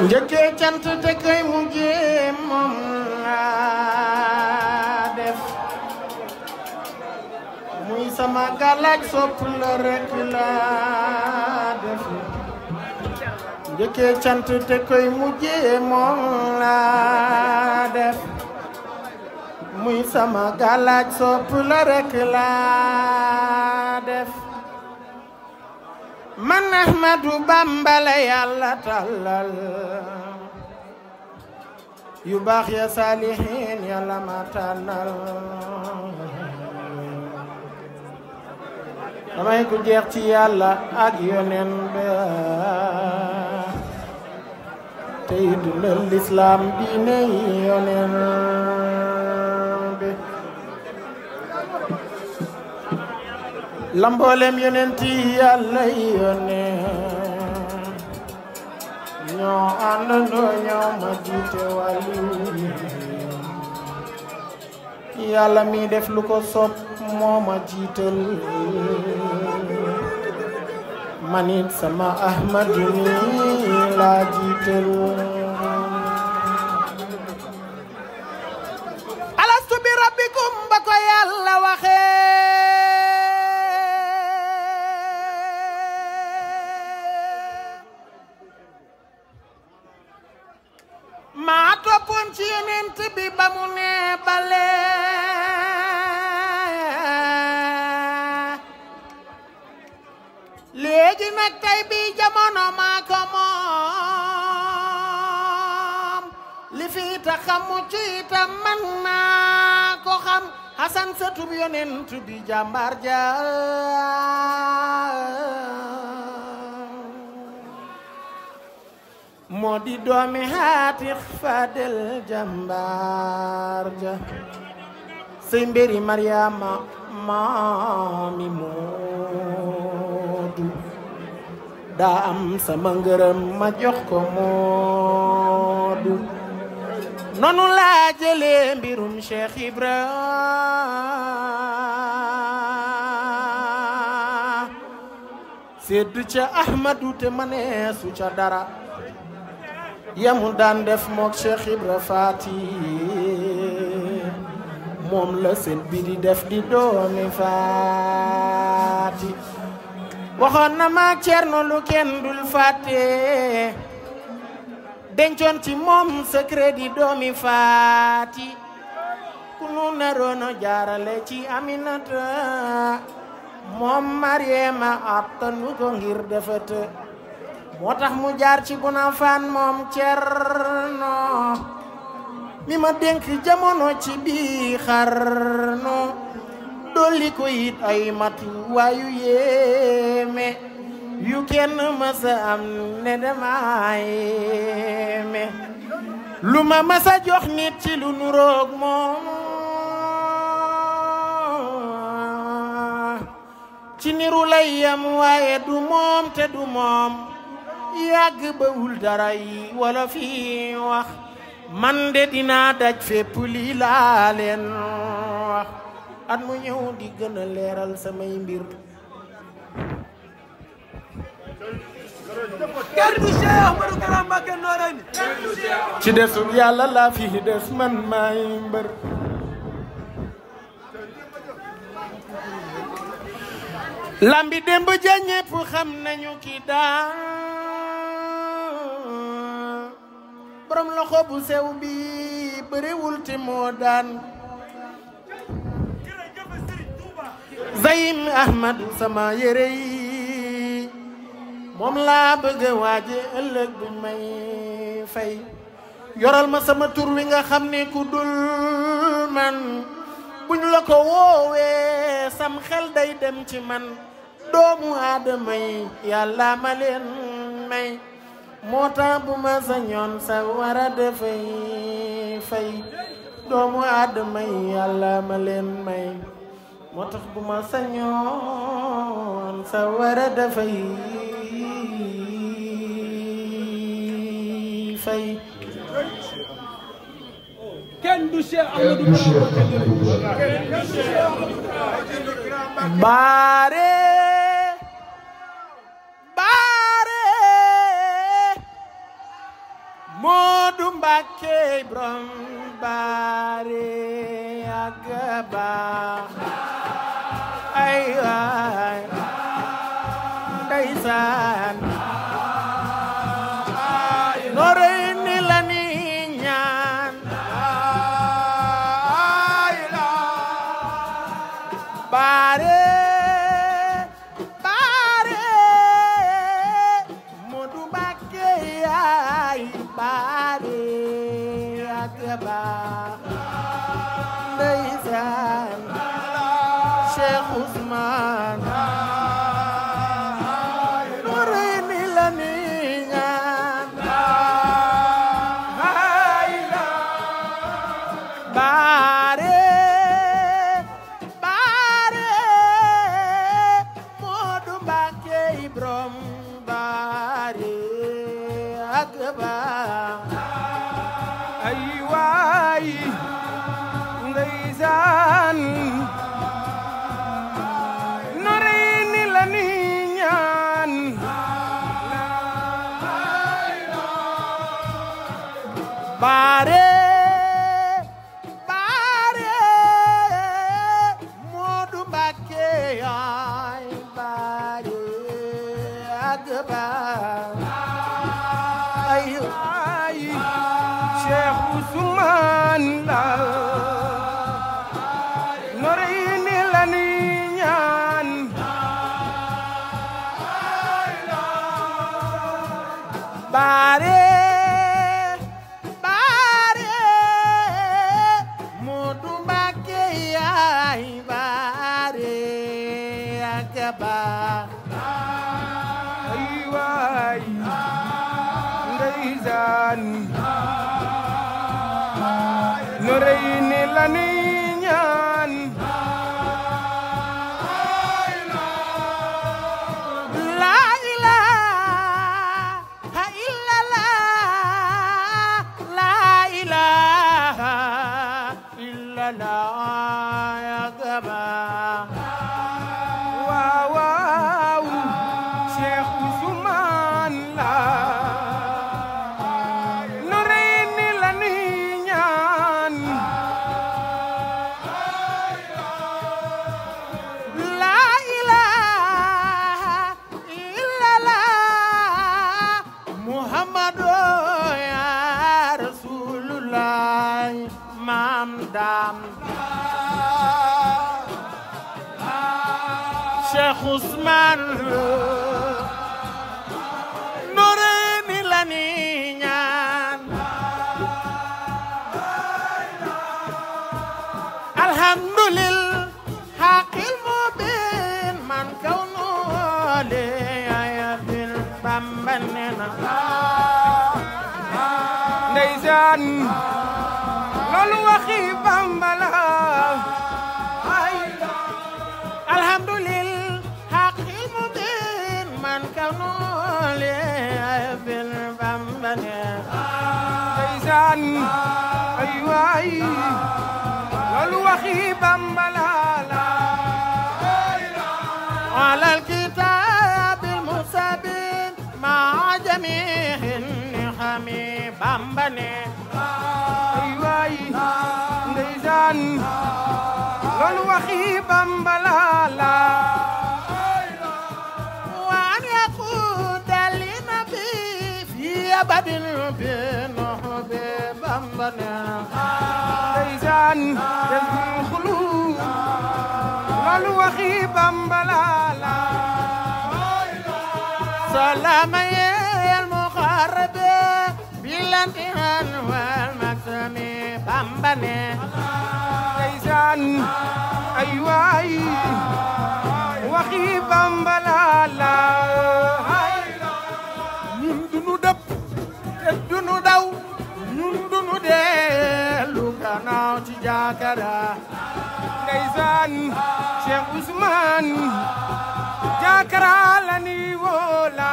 njëkkee cant te koy mujjee moom laa def muy sama galaaj sopp la rek laa def njëkkee cant te koy mujjee moom laa def muy sama galaaj sopp la rek laa def man Ahmadu Bamba la Yàlla tàllal yu baax ya saalihiin Yàlla ma tànnal damay ku jeex ci Yàlla ak yonen ba tey dundal lislaam diine yonen bi lamboolem yonenti Yàlla yónnee ñoo àndandoo ñoo ma jiite wàllu Yàlla mi def lu ko sopp moo ma jiital manit sama Ahmadu mi laa jiital alastu bi rabbikum ba ko Yàlla waxee maa toppoon ci yonent bi ba mu ne bale léegi nag tey bi jamono maa ko moom li fi ta xamu ci itam man maa ko xam Hasan satub yonent bi jàmbaar ja moo di doomi Haatix Fadel jàmbaar ja sey mbiri Mariama maami Moodu daa am sama ngërëm ma jox ko Moodu noonu laa jëlee mbirum Cheikh Ibra seddu ca Ahmadu te maneesu ca dara yamu daan def mook Cheikh Ibra Faati moom la seen bi di def di doomi Faati waxoon na ma Cerno lu kenn dul fàtte dencoon ci moom secret di doomi Faati ku nu naroona jaarale ci Aminata moom Mariama attanu ko ngir defete moo tax mu jaar ci Buna Faan moom Cerno mi ma dénk jamono ci bii xarnu dolli ko it ay matu waayu yéeme yu kenn mësa am ne dama yéeme lu ma mësa jox nit ci lu nuroog moom ci niru lay yam waaye du moom te du moom yàgg bawul dara yi wala fi wax man de dinaa daj fépp lii laa leen wax at mu ñëw di gën a leeral samay mbir ci desug Yàlla laa fi des man maay mbër lambi démb ja ñépp xam nañu ki daan borom loxo bu sew bi bëriwul te moo daan Zayim Ahmadu sama yére yi moom laa bëgg waaje ëllëg bu may fay yoral ma sama tur wi nga xam ne ku dul man buñ la ko woowee sam xel day dem ci man doomu aadama yi Yàlla ma leen may moo tax bu ma sañoon sa wara dafay fay doomu aadama yi Yàlla ma leen may moo tax bu ma sañoon sa wara dafay fay kenn du Cheikh Ahmadou baare Mbàkke borom baare ak baax ay waay ndeysaan noorey ni la ni ñaan baare Moodu Mbàkke yaay baare ak baax ndeysaan Cheikh Ousmane noorey ni la ni ñaan baare Moodu Mbàkke borom baare ak baax ay waay ndeysaan norey ni la ni ñaan baare Moodu Mbàkke yaay baare ak baax ay waay Cheikh Ousmane la norey ni la ni ñaan baare Moodu Mbàkke yaay baare ak baax ay waay ndeysaan norey ni la ni ñaan la ilaha illallah la ilaha illallah ak baax waaw waaw Cheikh Ousmane la norey ni la ni ñaan la ilaha illallah Muhammadu ya Rasulullah maam daam Cheikh Ousmane noorey ni la ni ñaan alhamdulillah haqil mubin man kawnu li ayabil Bamba nena ndeysaan loolu waxi Bamba la alhamdulillah haqil mubin man kawnu li ayabil Bamba nena ndeysaan ay waay loolu waxi Bamba la على الكتاب المسبين مع جميع النعم Bamba ne ay waay ndeysaan loolu waxi Bamba la وأن يقود لنبي في أبد بنحب Bamba ne ndeysaan jazbul xuluub loolu waxi Bamba la سلام المقرب بالامتحان والمكتم Bamba ne ndeysaan ay waay waxi Bamba la ñun duñu dëpp te duñu daw ñun duñu dellu gannaaw ci jaakara ndeysaan Cheikh Ousmane jaakara la ni woola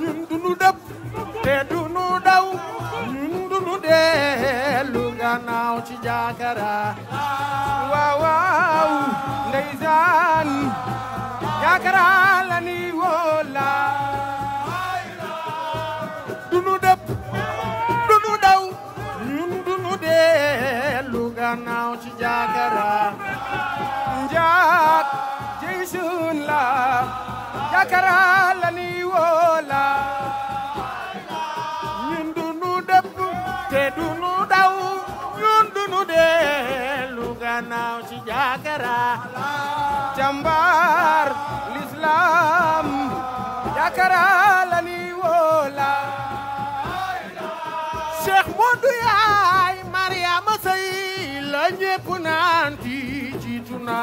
ñun duñu dëpp te duñu daw ñun duñu dellu gannaaw ci jaakara waaw waaw ndeysaan jaakara la ni woola duñu dëpp sun la yakara la ni wola ñun dunu dëpp te dunu daw ñun dunu dellu gannaaw ci Jakara jambar l'islam yakara la ni wola Cheikh Modou yaay Mariama Sey la ñépp naan ti jiitu na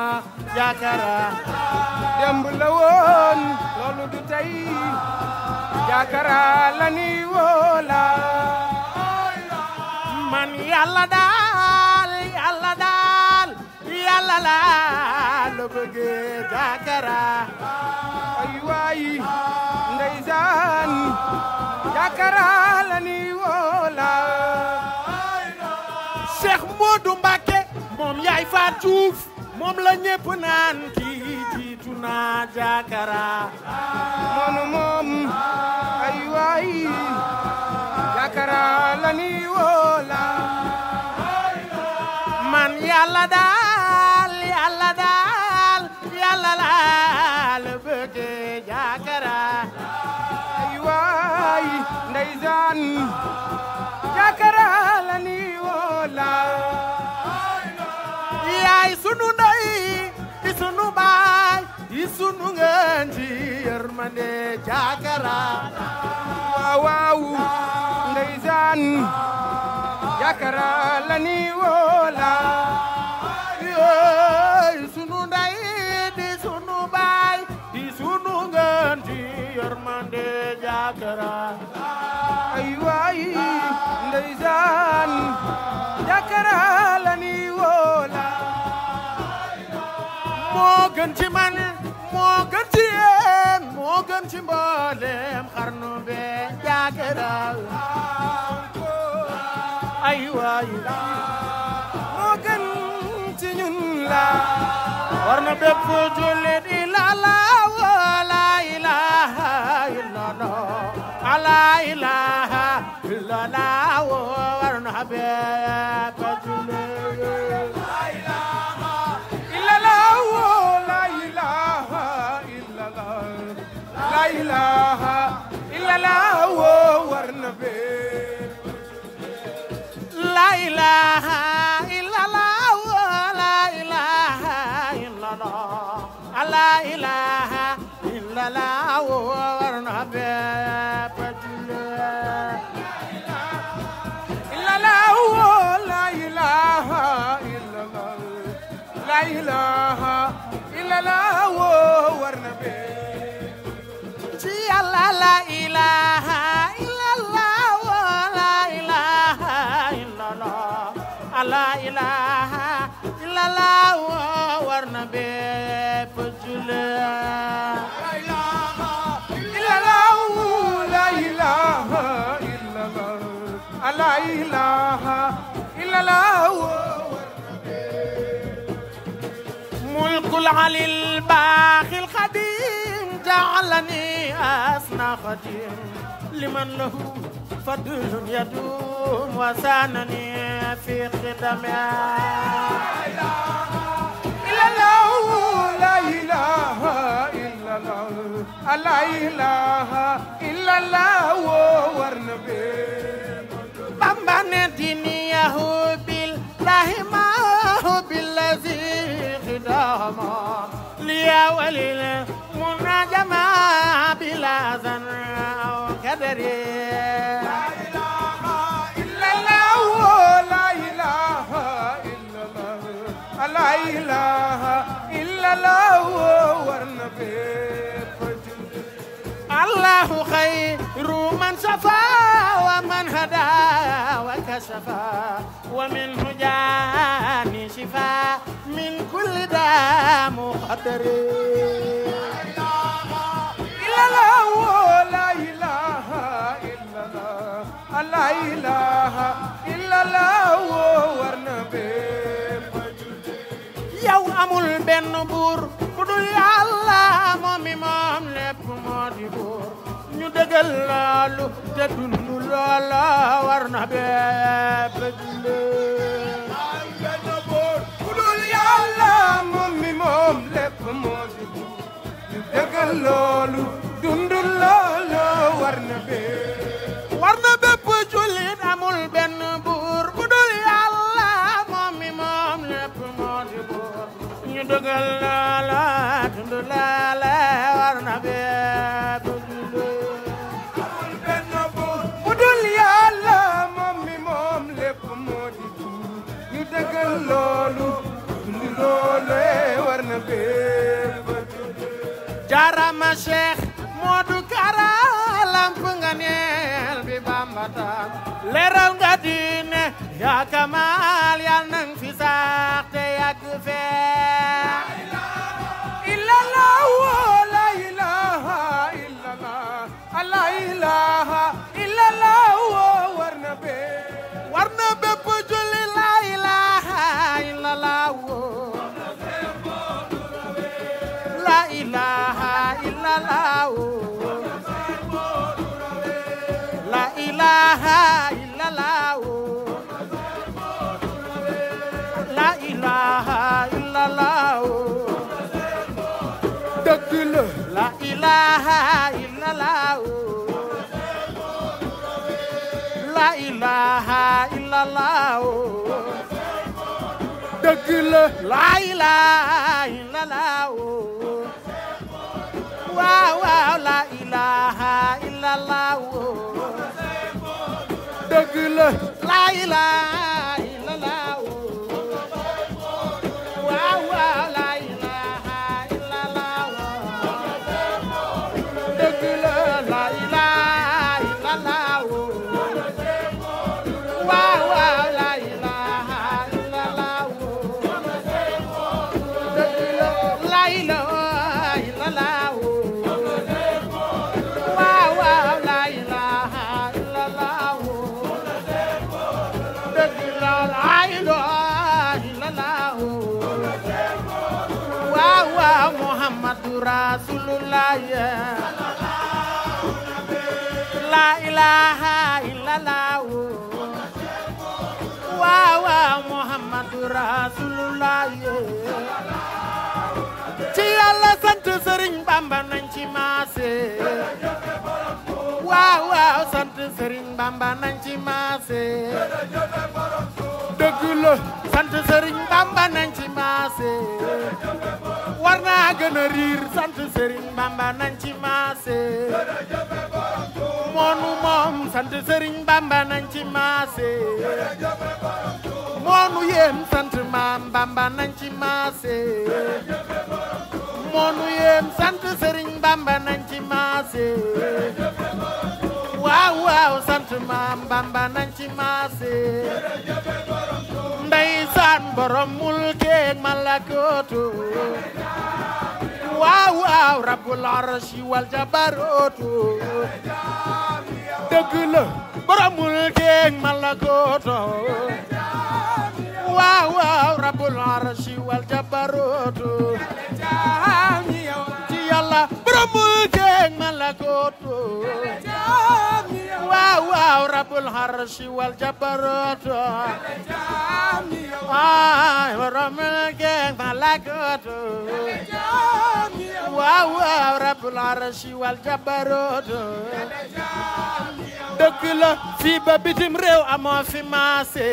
Jakara demb la woon loolu du tey Jakara la ni wola man yàlla daal yàlla la bëggee Jakara ay waay ndeysaan Jakara la ni wola Cheikh Modou Mbacké moom yaay Faat Diouf moom la ñépp naan kii jiitu na Jakara moom ay waay Jakara la ni wola man yàlla daal yàlla la bëggee Jakara ay waay ndeysaan Jakara la ni wola yaay sunu ndey di sunu baay di sunu ngeen ci yërmande Jakara waaw ndeysaan Jakara la ni wola yaay sunu ndey di sunu baay di sunu ngeen ci yërmande Jakara ay waay ndeysaan Jakara la ni wola moo gën ci man moo gën ci yéen moo gën ci mboolem xarnu be Jakara ay waay moo gën ci ñun la war na bépp jullit la la ilaha illallah la ilaha illallah war na bépp jullit la ilaha illallah la ilaha illallah la ilaha illallah war na be la ilaha illallah la ilaha illallah la ilaha illallah war na bépp jullit illallah la ilaha illallah la ilaha illallah war na be ci Yàlla la ilaha illallah la ilaha illallah la ilaha illallah war na bépp jullit la ilaha illallah la ilaha illallah la ilaha illallah mulkul alil baaxil xadim ja'alani asna xadim liman lahu fadlun yadum wa sanani fi xidami la ilaha illallah la ilaha illallah war na be Bamba ne diniyahu bil rahimahu billazi khidama liya walil munajama bila zan aw kadari la ilaha illallah la ilaha illallah la ilaha illallah war na be Allahu khairu man safa wa man hada wa kashafa wa minhu jani shifa min kulli da muqaddari la ilaha illallah la ilaha illallah war na be yow amul benn buur ku dul Yàlla moom mi moom lépp moo di buur ñu dëggal loolu te dund loola war na bépp jullit benn buur ku dul Yàlla moom mi moom lépp moo di buur dëggal loolu dundul loolu war na bépp jullit amul benn buur bu dul Yàlla moom mi moom lépp moo di buur ñu dëggal loola dund loola war na bépp jullit amul benn buur bu dul Yàlla moom mi moom lépp moo di buur ñu dëggal loolu dund loolu war na bépp jaarama Cheikh Modou Kara lamp nga neel bi Bamba taal leeral nga diine yaa kamal yal nang fi sax te yàgg fee illallah la ilaha illallah la ilaha illallah war na bépp julli la ilaha illallah la ilaha illallah la ilaha illallah la ilaha illallah dëgg la la ilaha illallah la ilaha illallah dëgg la la ilaha illallah waaw waaw la ilaha illallah dëgg la la ilaha illallah waaw waaw la ilaha illallah dëgg la la ilaha illallah waaw waaw la ilaha illallah dëgg la la ilaha illallah waaw waaw la ilaha illallah dëgg la la ilaha illallah waaw waaw Muhammadu Rasulullah la ilaha illallah waaw waaw Muhammadu Rasulullah ci Yàlla sant Sëriñ Bamba nañ ci maase waaw waaw sant Sëriñ Bamba nañ ci maase dëgg la sant Sëriñ Bamba nañ ci maase war naa gën a riir sant Sëriñ Bamba nañ ci maase moonu moom sant Sëriñ Bamba nañ ci maase moonu yéem sant Maam Bamba nañ ci maase moonu yéem sant Sëriñ Bamba nañ ci maase waaw waaw sant Maam Bamba nañ ci maase ndeysaan borom mulkeek malakootu waaw waaw rabbul arshi wal jabarootu dëgg la borom mulkeek malakootu waaw waaw rabbul arshi wal jabarootu ci Yàlla borom mulkeek malakootu waaw waaw rabbul arshi wal jabarootu ay borom mulkeek malakootu waaw waaw rabbul arshi wal jabarootu dëgg la fii ba bitim réew amoo fi maase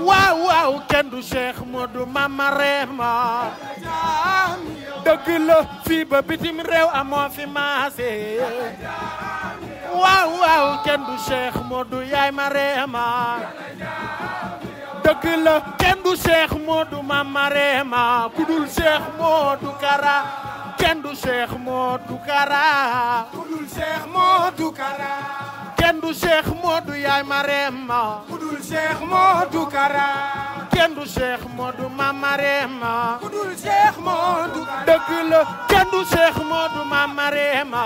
waaw waaw kenn du Cheikh Modou Mama Rema dëgg la fii ba bitim réew amoo fi maase waaw waaw kenn du Cheikh Modou yaay ma Rema dëgg la kenn du Cheikh Modou Mama Rema ku dul Cheikh Modou Kara kenn du Cheikh Modou Kara ku dul Cheikh Modou Kara kenn du Cheikh Modou yaay ma Rema ku dul Cheikh Modou Kara kenn du Cheikh Modou Mama Rema ku dul Cheikh Modou Kara dëgg la kenn du Cheikh Modou Mama Rema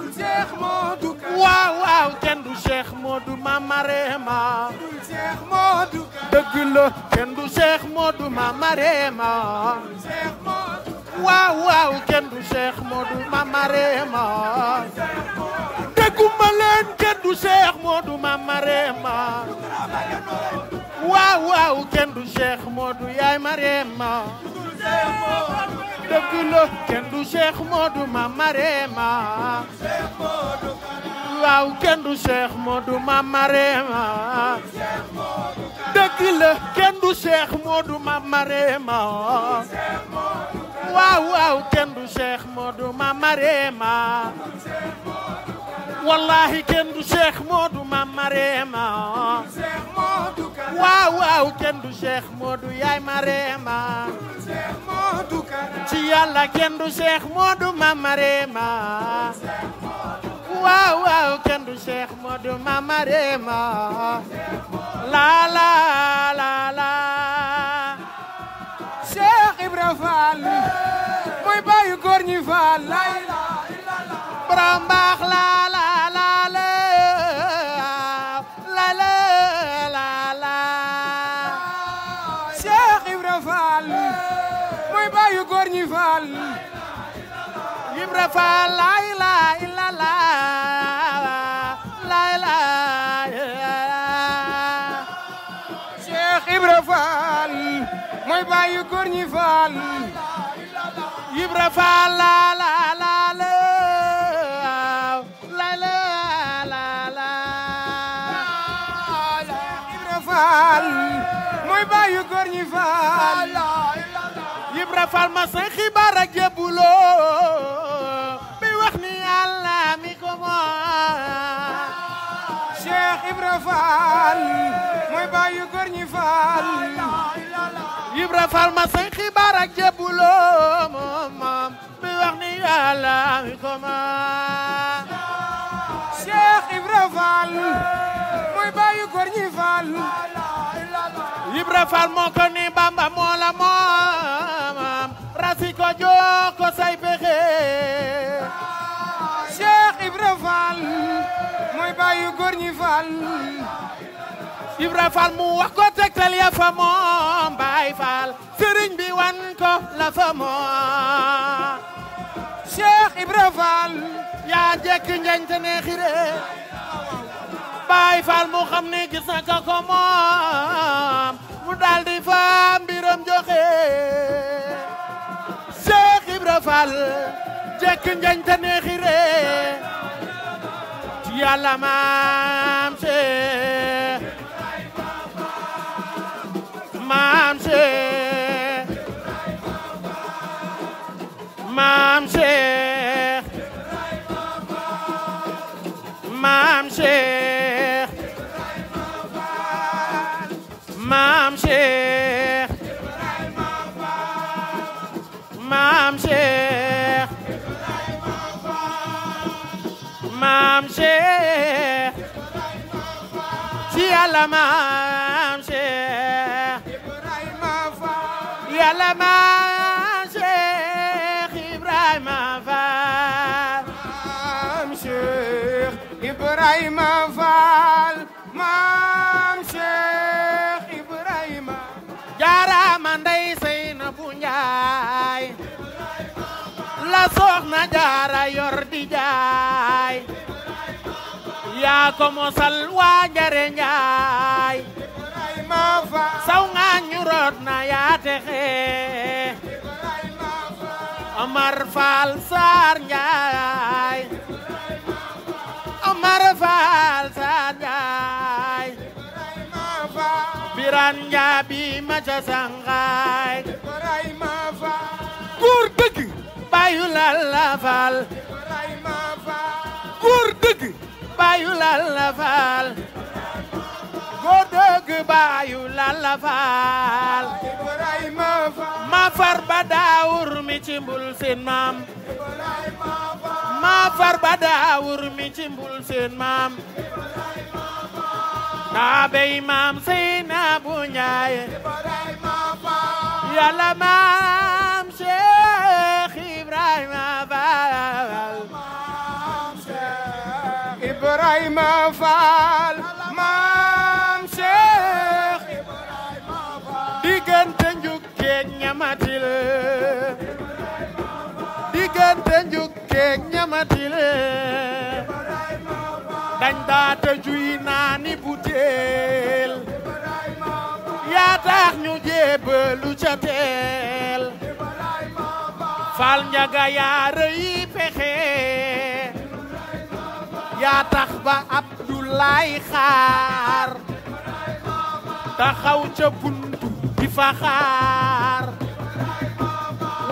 ku dul Cheikh Modou Kara waaw waaw kenn du Cheikh Modou Mama Rema ku dul Cheikh Modou Kara dëgg la kenn du Cheikh Modou Mama Rema Cheikh Modou waaw waaw kenn du Cheikh Modou Mama Rema dégguma leen kenn du Cheikh Modou Mama Rema waaw waaw kenn du Cheikh Modou yaay ma Rema dëgg la kenn du Cheikh Modou Mame Marema waaw kenn du Cheikh Modou Mame Marema dëgg la kenn du Cheikh Modou Mame Marema waaw waaw kenn du Cheikh Modou Mame Marema wallahi kenn du Cheikh Modou Mame Marema waaw waaw kenn du Cheikh Modou yaay Marema ci Yàlla kenn du Cheikh Modou Mame Marema waaw waaw kenn du Cheikh Modou Mame Marema la la la la Cheikh Ibra Fall mooy baayu góor ñi Fall borom baax la la la la la la la la Cheikh Ibra Fall mooy baayu góor ñi Fall Ibra Fall la ilaha illallah la ilaha Cheikh Ibra Fall mooy baayu góor ñi Fall Ibra Fall la la la la la la la Ibra Fall mooy baayu góor ñi Fall Ibra Fall ma say xibaar ak jébuloo bi wax ni Yàlla mi ko moom Cheikh Ibra Fall mooy baayu góor ñi Fall Ibra Fall ma say xibaar ak jébuloo moom bi wax ni Yàlla mi ko moom Cheikh Ibra Fall mooy baayu góor ñi Fall Ibra Fall moo ko ni Bamba moo la moom rasi ko jox ko say pexe Cheikh Ibra Fall mooy baayu góor ñi Fall Ibra Fall mu wax ko tegtal ya fa moom Baay Fall sëriñ bi wan ko la fa moom Cheikh Ibra Fall yaa jekk njañte ne xire Baay Fall mu xam ne gis na ko moom mu daldi fa mbiram joxe Cheikh Ibra Fall jekk njañte ne xire ci Yàlla maam Cheikh maam Cheikh maam Cheikh maam Cheikh maam Cheikh maam Cheikh maam Cheikh ci Yàlla maam Cheikh Yàlla maam Cheikh Ibrahima Fall maam Cheikh Ibrahima Fall maam Cheikh Ibrahima jaaraama ndey Seynabu Njaay la soxna jaara yor di jaay yaa ko mosal waa Njare Njaay Ibrahima Fall saw nga ñu root na yaa texe Omar Fall Sarr Njaay Omar Fall Sarr Njaay Ibrahima Fall Biran Njaabi ma ca Sangaay Ibrahima Fall góor dëgg baayu Lalla Fall Ibrahima Fall góor dëgg baayu Lalla Fall góor dëgg baayu Lalla Fall Ibrahima Fall ma far ba daawur mi ci mbul seen maam Ibrahima Fall ma far ba daawur mi ci mbul seen maam naa bey maam Seynabu Njaay Ibrahima Fall Yàlla maam Cheikh Ibrahima Fall maam Cheikh Ibrahima Fall maam Cheikh Ibrahima Fall diggante njukkeeg ñamatil diggante njukkeeg ñamatil dañ daata juy naani butéel yaa tax ñu jébalu ca teel Faal Njaga yaa rëy pexe yaa tax ba Abdoulaye xaar taxaw ca buntu di fa xaar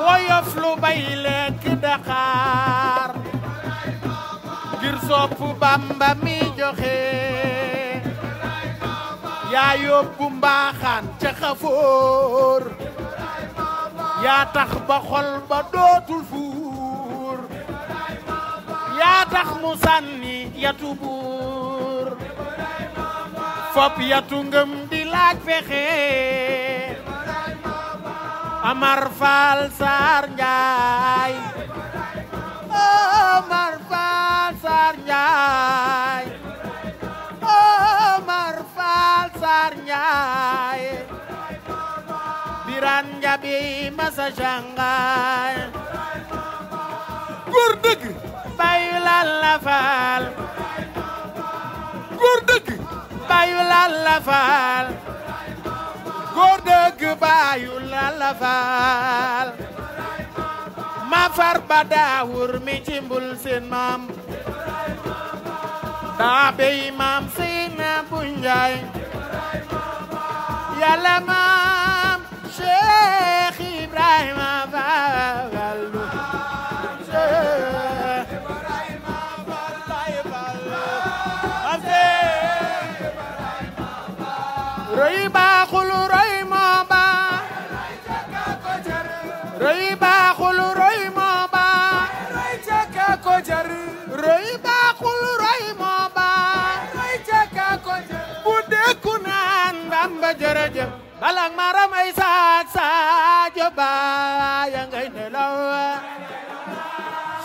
woyof lu bay lekk Dakar ngir sopp Bamba mi joxe yaa yóbbu mbaaxaan ca xafoor yaa tax ba xol ba dootul fuur yaa tax mu sànni yatu buur fop yatu ngëm di laaj fexe Amar Faal Saar Njaay Amar Faal Saar Njaay Amar Faal Saar Njaay Biran Njabi Masa Jangaay góor dëgg bayu Lalla Faal góor dëgg bayu Lalla Faal góor dëgg bayu Lalla Faal ma far ba daawur mi ci mbul seen maam daa bey maam Seyna bu Njaay yàlla maam Cheikh Ibrahima Fall Cheikh Ibrahima Fall roy baaxul roy moo baax roy baaxul roy moo baax roy caka ko jar roy baaxul roy moo baax roy caka ko jar bu dekku naan Bamba jërëjëf balang maram ay saak Sadio Ba ya ngay nelaw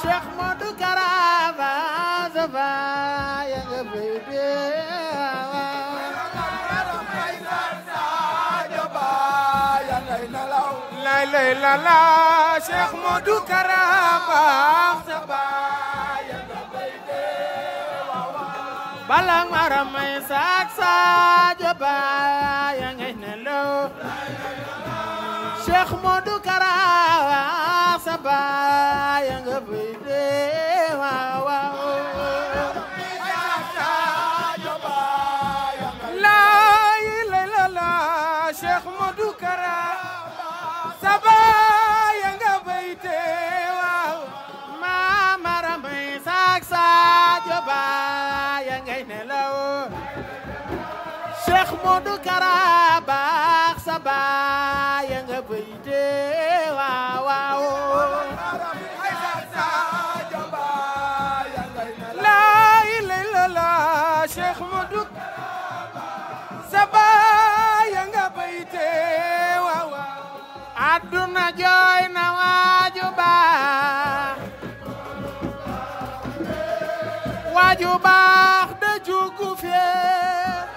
Cheikh Modou Karaba Zaba ya nga béyde lay lay la la Cheikh Modou Karaba Zaba ya nga béyde balang maram ay saak Sadio Ba ya ngay nelaw Cheikh Modou Karaba Zaba ya nga béyde waaw waaw lay lay la la Cheikh Modou Karaba Zaba ya nga béyde waaw Mamara may saak Sadio Ba ya ngay nelaw Cheikh Modou Karaba Zaba ya nga béyde waaw waaw lay lay la la Cheikh Modou Zaba ya nga béyde waaw waaw aduna jooy na waaju baax da jugu fee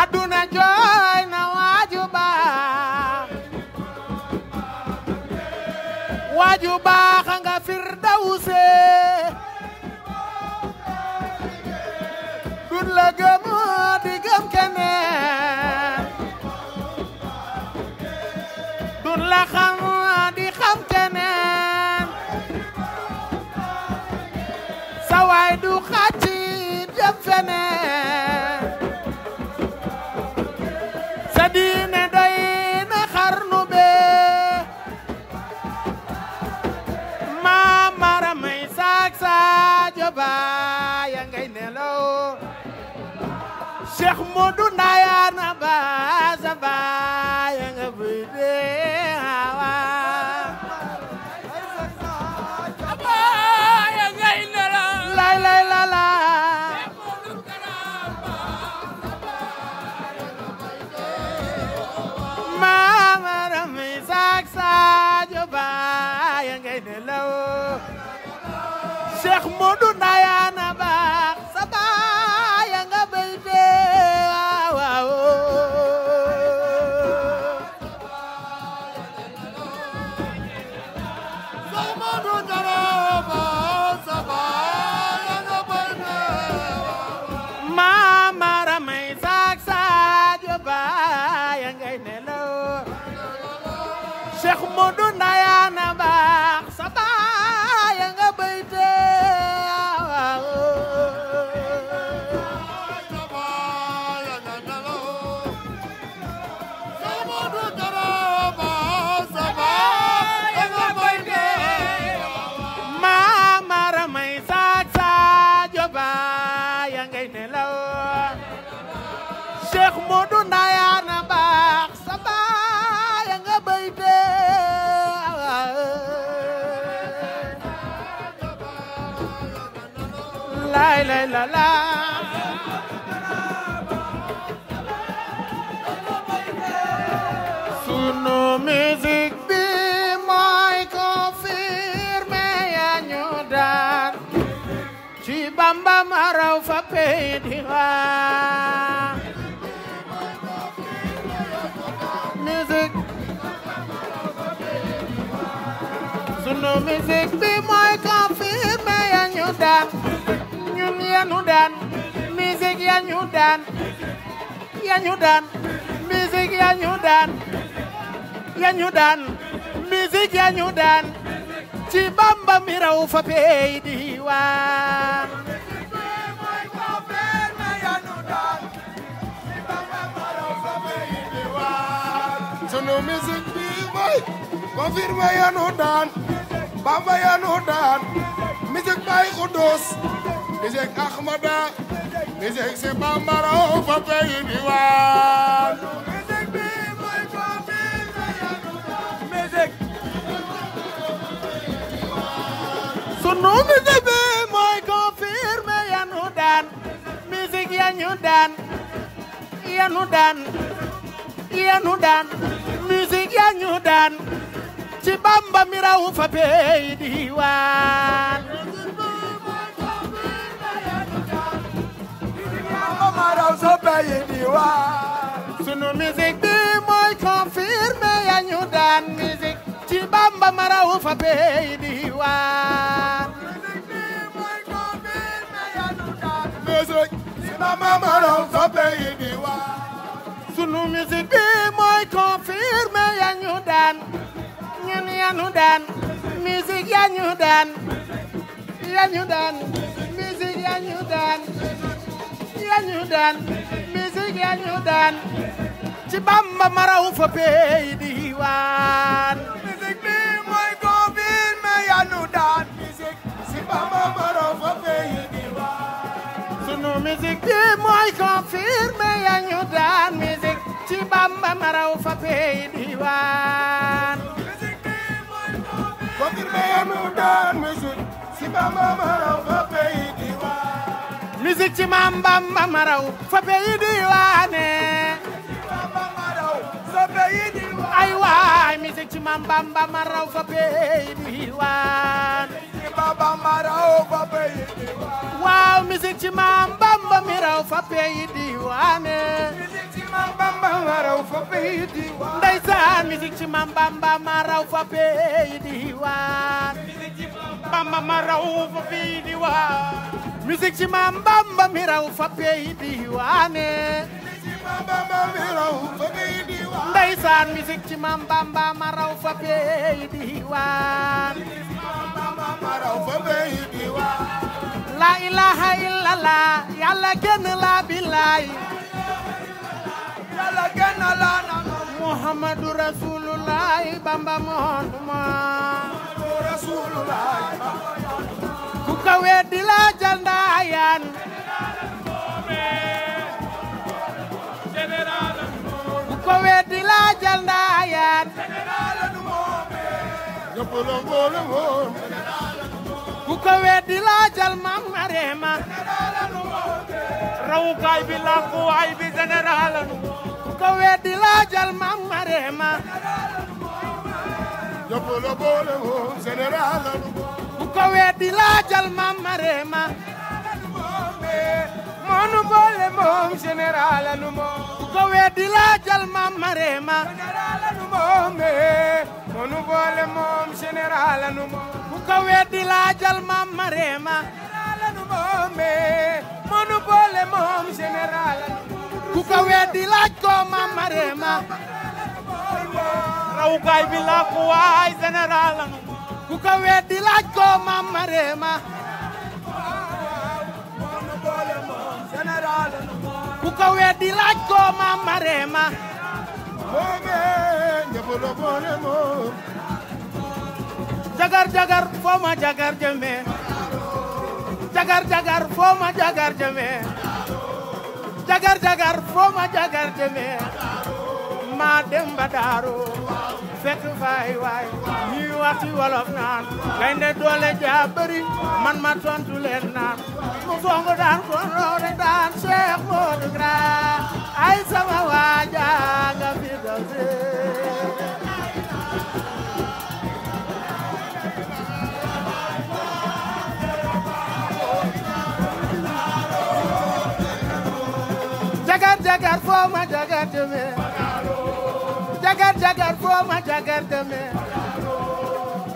aduna jooy na waaju baax nga firdawse dun la gëm di gëm keneen dun la xam di xam keneen sa waay du xàcci jëm feneen sa diine doy na xarnu bee Mamara may saak Sadio Ba ya ngay nelaw Cheikh Modou Ndayane Ba Zaba ya nga béyde waaw ya ngay nelaw lay lay la la Mamara may saak Sadio Ba ya ngay nelaw Cheikh Modou Ndayane Ba Zaba ya nga béyde waaw Cheikh Modou Karaba Zaba ya nga béyde Mamara may saak Sadio Ba ya ngay nelaw lay lay la la sunu musique bi mooy confirmé ya ñu daan ci Bamba ma raw fa pey di waa musique sunu musique bi mooy confirmé ya ñu daan ñun ya ñu daan musique ya ñu daan musique ya ñu daan musique ya ñu daan ci Bamba mi raw fa pey di waan sunu musique bi mooy confirmé ya ñu daan Bamba ya ñu daan musique Baye Khoudoss musique Ahmada musique si Bamba raw fa pey di waan sunu musique bi mooy confirmé ya ñu daan musique ya ñu daan musique ya ñu daan ci Bamba mi raw fa pey di waan sunu musique bi mooy confirmé ya ñu daan musique ci Bamba ma raw fa pey di waan musique si Bamba ma raw fa pey di waan sunu musique bi mooy confirmé ya ñu daan ñun ya ñu daan musique ya ñu daan musique ya ñu daan musique ya ñu daan ci Bamba ma raw fa pey di waan musique bi mooy confirmé ya ñu daan musique si Bamba ma raw fa pey di waan sunu musique bi mooy confirmé ya ñu daan musique ci Bamba ma raw fa pey di waan confirmé ya ñu daan musique si Bamba ma raw fa pey di waan musique ci Bamba ma raw fa pey di waane ay waay musique ci Bamba ma raw fa pey di waan waaw musique ci Bamba mi raw fa pey di waane ndeysaan musique ci Bamba ma raw fa pey di waan Bamba ma raw fa pey di waan musique ci Bamba mi raw fa pey di waane ndeysaan musique ci Bamba ma raw fa pey di waan la ilaha illallah yàlla kenn la billaay yàlla kenn la Muhammadu Rasulullah Bamba ku ko weddi la jal ndaayaan ku ko weddi la jal ndaayaan ku ko weddi la jal Mam Marema rawukaay bi la ko waay bi général ku ko weddi la jal Mam Marema ku ko weddi la jal Mam Marema monu boole moom général anu moom ku ko weddi la jal Mam Marema monu boole moom général anu moom ku ko weddi la jal Mam Marema monu boole moom général ku ko weddi laaj ko Mam Marema rawukaay bi la ko waay général ku ko weddi laaj ko Mam Marema ku ko weddi laaj ko Mam Marema jagar jagar foo ma jagar jëme jagar jagar foo ma jagar jëme jagar jagar foo ma jagar jëme ma dem ba Daaru fekk fay waay ñuy wax ci wolof naan gaynde doole ja bëri man ma tontu leen naan mu songu daan ko loole daan Cheikh Modou Kara ay sama waaja nga fi daw jagar jagar foo ma jagar jëme jagar jagar foo ma jagar jëme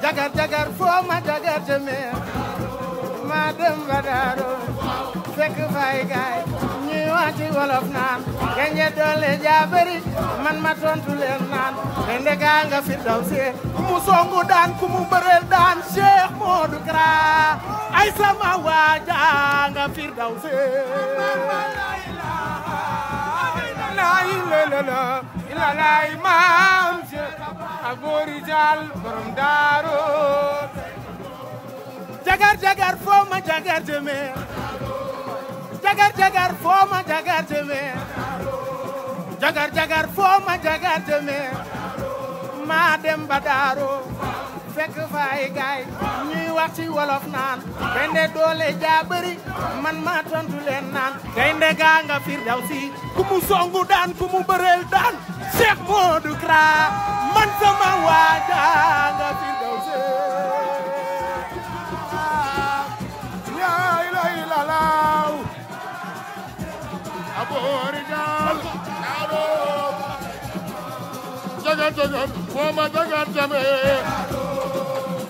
jagar jagar foo ma jagar jëme ma dem ba Daaro fekk fay gaay ñuy wax ci wolof naan gañe doole jaabari man ma tontu leen naan gaynde gaa nga Firdawsi mu songu daan ku mu bëreel daan Cheikh Modou Kara ay sama waaja nga Firdawsi la lay maam Cheikh Aboori Jaal borom Daaro jagar jagar foo ma jagar jëme jagar jagar foo ma jagar jëme jagar jagar foo ma jagar jëme ma dem ba Daaro fekk fay gaay ñuy wax ci wolof naan gaynde doole jaabari man ma tontu leen naan gaynde gaa nga Firdawsi ku mu songu daan ku mu bëreel daan Cheikh Modou Kara man sama waaja nga Firdawsi yaa ilaahi lalaaw Aboori Jaal Daaro jagar jagar foo ma jagar jame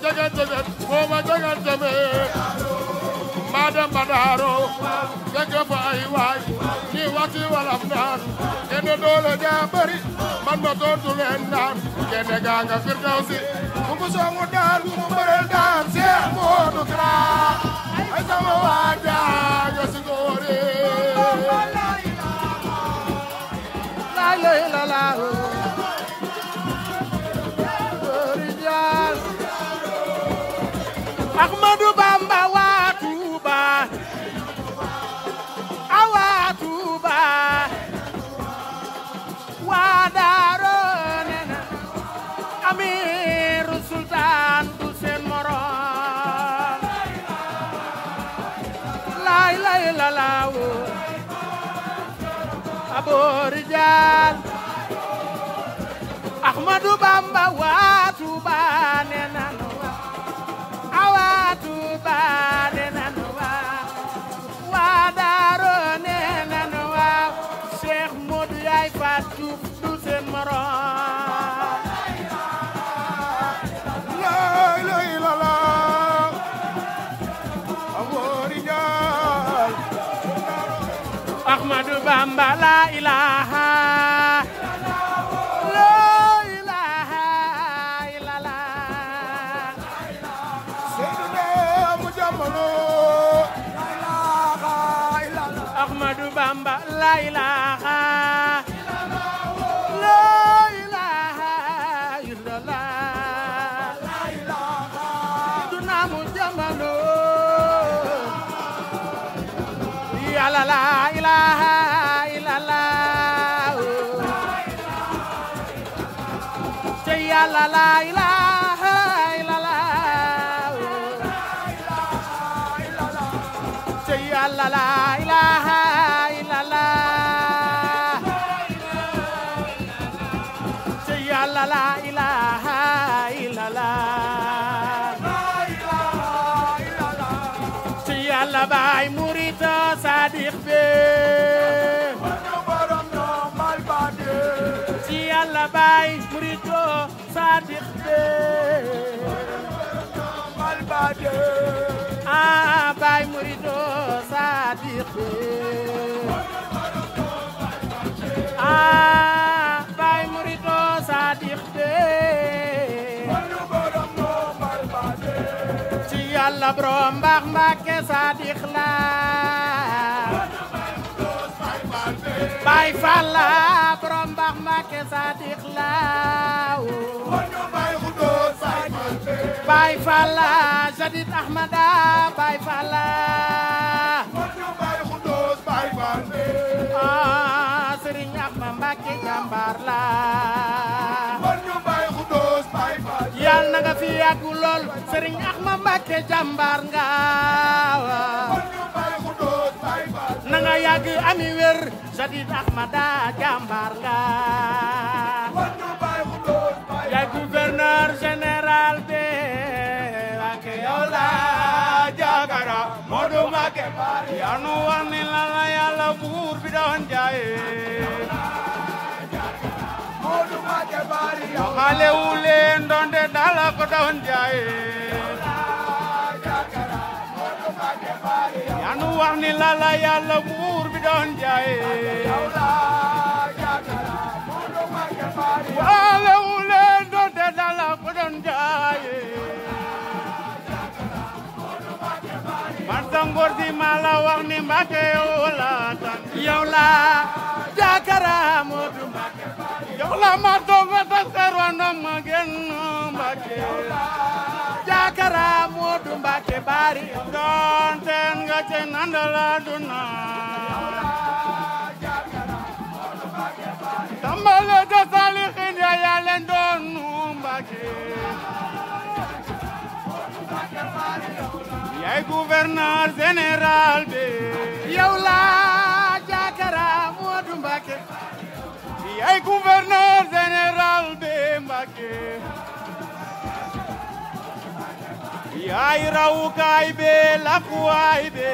jagar jagar foo ma jagar jame ma dem ba Daaro fekk fa ay waay ñi wax ci wolof naan gaynde doole jaabari man ma tontu leen naan gaynde gaa nga Firdawsi ku mu songu daan ku mu bëreel daan Cheikh Modou Kara ay sama waaja nga si góore la la la Rijal Ahmadou Bamba waa Touba awa Touba waa Daaro nena Amiru Sultan du seen morom lay la la Aboori Jaal Ahmadou Bamba waa Touba nena awa Touba nena waa Daaro nena Cheikh Modou yaay Fatou du seen morom lay la la Aboori Jaal Ahmadou Bamba la ilaha Ahmadou Bamba la ilaha illallah duna mu jamano ya la ilaha illallah ya la ilaha illallah ya la ilaha la ilaha illallah ci Yàlla Baay Murid Sadiq be ci Yàlla Baay Murid Sadiq be ah Baay Murid Sadiq be ah Baay Murid Sadiq be ci Yàlla borom mbaax Mbàkke Sadiq la Baay Fall la borom mbaax Mbàkke Sadiq la Baay Fall la Jadid Ahmada Baay Fall la ah Serigne Ahmad Mbàkke jàmbaar la Yàlla na nga fi yàgg lool Serigne Ahmad Mbàkke jàmbaar nga nga yàgg ami wér Sadid Ahmada jàmbaar nga yaay gouverneur général de Mbacké yow la Jakara Modou Mbacké Bari yaa nu wax ni la la Yàlla buur bi doon jaaye Modou Mbacké Bari waxale wu leen donte dala ko doon jaaye yaa nu wax ni la la Yàlla buur bi doon jaaye waxale wu leen donte dala ko doon jaaye man sangor si ma la wax ni Mbacké yow la tan yow la Jakara Modou Mbacké yow la ma tonga ta serwa ndam ma genn Mbacké Jakara Modou Mbacké Bari don ten nga ce nandala duna tambale de salihin ya yalen don Mbacké yaay gouverneur général bi yow la Jakara Modou Mbacké yaay gouverneur général bi Mbacké yaay rawukaay bi lakuwaay bi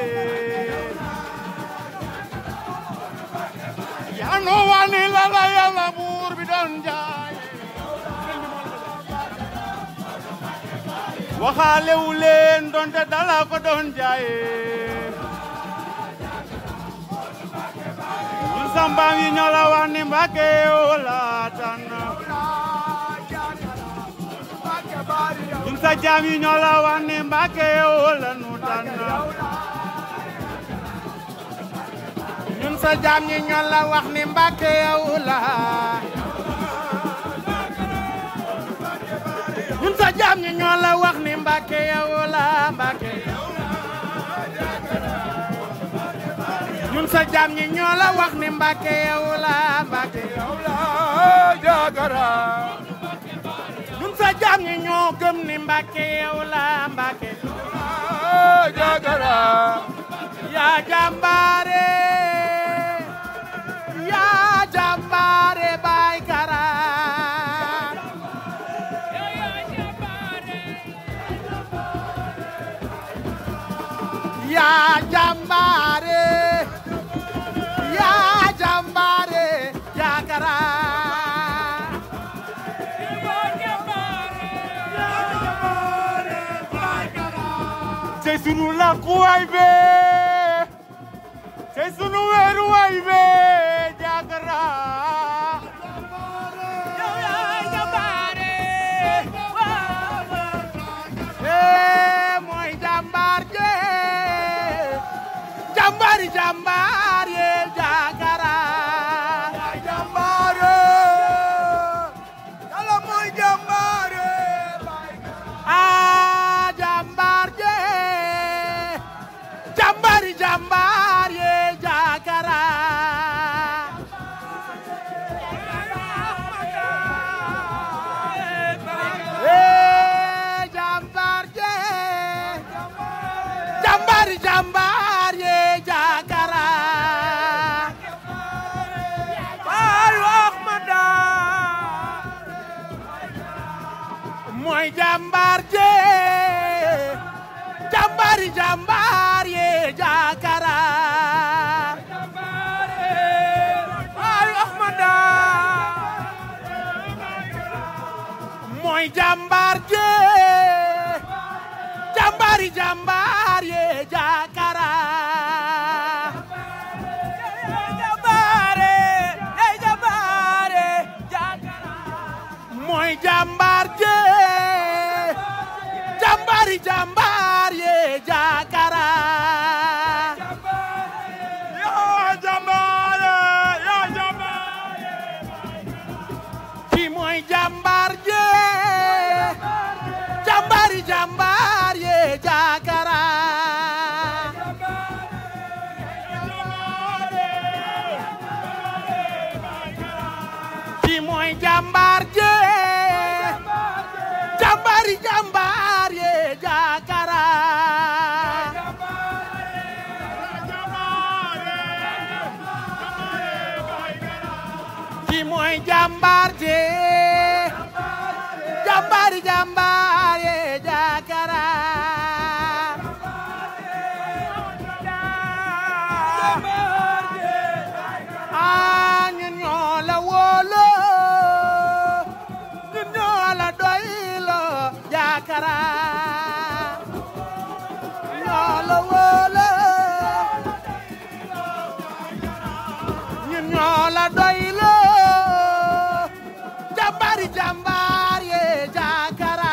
yaa nu wani la la Yàlla buur bi doon jaay waxaale wu leen donte dala ko doon jaaye ñun sambaam yi ñoo la wax ni Mbacké yow la tànn ñun sa jaam yi ñoo la wax ni Mbacké yow la nu tànn ñun sa jaam yi ñoo la wax ni Mbacké yow la ñun sa jaam ñi ñoo la wax ni Mbacké yow la Mbacké ñun sa jaam ñi ñoo la wax ni Mbacké yow la Mbacké Jakara ñun sa jaam ñi ñoo gëm ni Mbacké yow la Mbacké Jakara yaa jàmbaare Baay Kara yaa jàmbaare Jakara c'est sunu lakkuwaay be c'est sunu weeruwaay be Jakara yow yaa jàmbaare mooy jàmbaar je jàmbaar ye Jakara jàmbaare Yàlla mooy jàmbaare jàmbaar je jàmbaar ye Jakara jàmbaar ye Jakara Bayu Ahmada mooy jàmbaar je jàmbaar ye Jakara Bayu Ahmada mooy jàmbaar je jàmbaar ye Jakara mooy jàmbaar je jàmbaar ye Jakara ñooy jàmbaar je jàmbaari jàmbaar ye Jakara ñun ñoo la wóolu ñun ñoo la doylo Jakara ñoo la wóolu ñun ñoo la doylo jàmbaari jàmbaar ye Jakara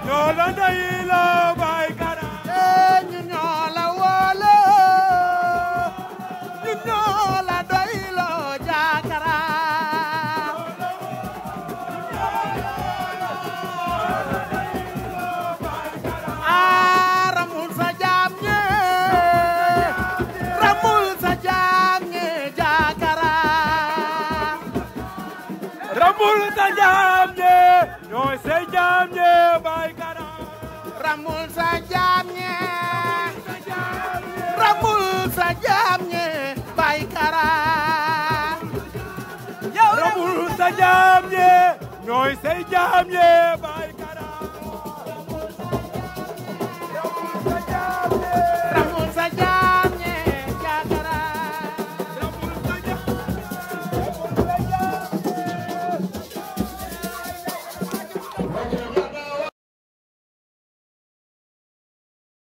ñoo la doylo Baykara ñun ñoo la wóolu ñun ñoo la doylo Jakara ramul sa jaam ñe ramul sa jaam ñe Jakara ramul sa jaam ñe ñooy say jaam ñe Baykara ramul sa jaam ñe ramul sa jaam ñe Baykara ramul sa jaam ñe ñooy say jaam ñe